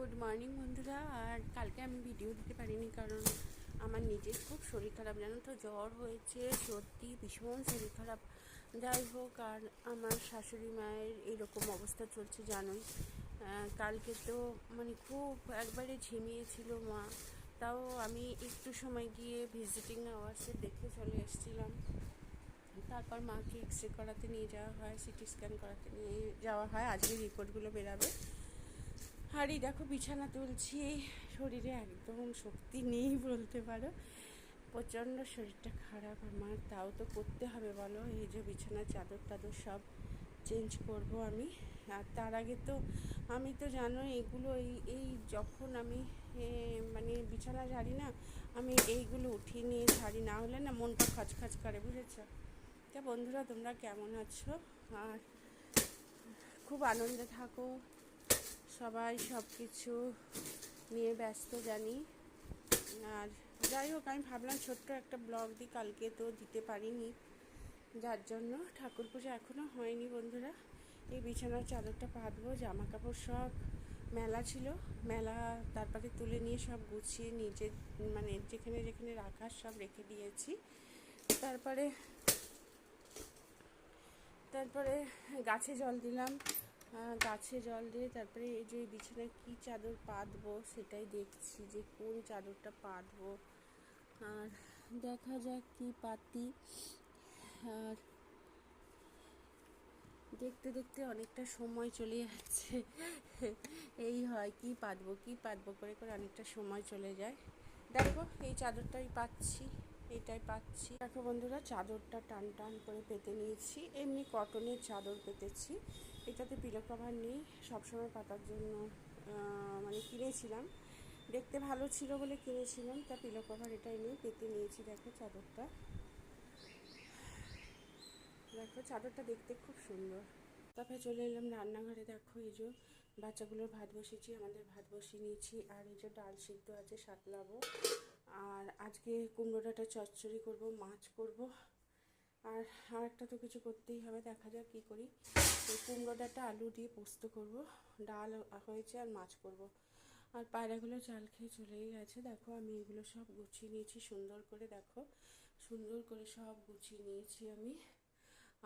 Good morning বন্ধুরা। আর কালকে আমি ভিডিও দিতে পারিনি কারণ আমার নিজের খুব শরীর খারাপ, জানো তো, জ্বর হয়েছে, সত্যি ভীষণ শরীর খারাপ। যাই হোক, আর আমার শাশুড়ি মায়ের এরকম অবস্থা চলছে জানোই। কালকে তো মানে খুব একবারে ঝিমিয়েছিল মা, তাও আমি একটু সময় গিয়ে ভিজিটিং আওয়ার্সে দেখে চলে এসেছিলাম। তারপর মাকে এক্স রে করাতে নিয়ে যাওয়া হয়, সিটি স্ক্যান করাতে নিয়ে যাওয়া হয়, আজকে রিপোর্টগুলো বেরাবে। আর এই দেখো বিছানা তুলছি, শরীরে একদম শক্তি নেই বলতে পারো, প্রচণ্ড শরীরটা খারাপ আমার, তাও তো করতে হবে বলো। এই যে বিছানার চাদর টাদর সব চেঞ্জ করব আমি। আর তার আগে তো আমি তো জানো এগুলো এই যখন আমি মানে বিছানা ঝাড়ি না, আমি এইগুলো উঠিয়ে নিয়ে ঝাড়ি, না হলে না মনটা খচখচ করে, বুঝেছ? তা বন্ধুরা, তোমরা কেমন আছো? আর খুব আনন্দে থাকো সবাই, সব কিছু নিয়ে ব্যস্ত জানি। আর যাই হোক, আমি ভাবলাম ছোট্ট একটা ব্লগ দিই, কালকে তো দিতে পারিনি, যার জন্য ঠাকুর পুজো এখনও হয়নি বন্ধুরা। এই বিছানার চাদরটা পাতবো, জামা কাপড় সব মেলা ছিল, মেলা তারপরে তুলে নিয়ে সব গুছিয়ে নিজের মানে যেখানে যেখানে রাখার সব রেখে দিয়েছি। তারপরে তারপরে গাছে জল দিলাম, গাছে জল দিয়ে তারপরে এই যে বিছানায় কী চাদর পাতবো সেটাই দেখছি, যে কোন চাদরটা পাতবো। আর দেখা যাক কী পাতি। আর দেখতে দেখতে অনেকটা সময় চলে যাচ্ছে। এই হয়, কী পাতবো করে করে অনেকটা সময় চলে যায়। দেখো এই চাদরটাই পাচ্ছি, এইটাই পাচ্ছি। দেখো বন্ধুরা, চাদরটা টান টান করে পেতে নিয়েছি, এমনি কটনের চাদর পেতেছি, এটাতে পিলো কভার নেই, সবসময় পাতার জন্য মানে কিনেছিলাম, দেখতে ভালো ছিল বলে কিনেছিলাম, তা পিলো কভার এটাই নিয়ে পেতে নিয়েছি। দেখো চাদরটা, দেখো চাদরটা দেখতে খুব সুন্দর। তারপরে চলে এলাম রান্নাঘরে। দেখো এই যে বাচ্চাগুলোর ভাত বসিয়েছি, আমাদের ভাত বসিয়ে নিয়েছি, আর এই যে ডাল সিদ্ধ আছে, সাতলাবো। আর আজকে কুমড়ো ডাঁটা চচ্চড়ি করব, মাছ করব, আর একটা তো কিছু করতেই হবে, দেখা যাক কী করি। কুমড়ো ডাঁটা আলু দিয়ে পোস্ত করব, ডাল হয়েছে, আর মাছ করব। আর পায়রাগুলো চাল খেয়ে চলেই গেছে। দেখো আমি এগুলো সব গুছিয়ে নিয়েছি সুন্দর করে, দেখো সুন্দর করে সব গুছিয়ে নিয়েছি আমি।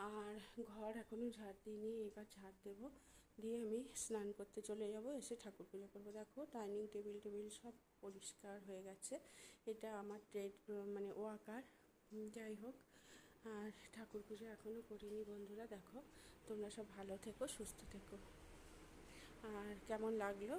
আর ঘর এখনও ঝাড় দিইনি, এবার ঝাড় দেবো, দিয়ে আমি স্নান করতে চলে যাব, এসে ঠাকুর পুজো করবো। দেখো ডাইনিং টেবিল সব পরিষ্কার হয়ে গেছে, এটা আমার মানে ওয়াকার। যাই হোক, আর ঠাকুর পুজো এখনও করিনি বন্ধুরা। দেখো তোমরা সব ভালো থেকো, সুস্থ থেকো। আর কেমন লাগলো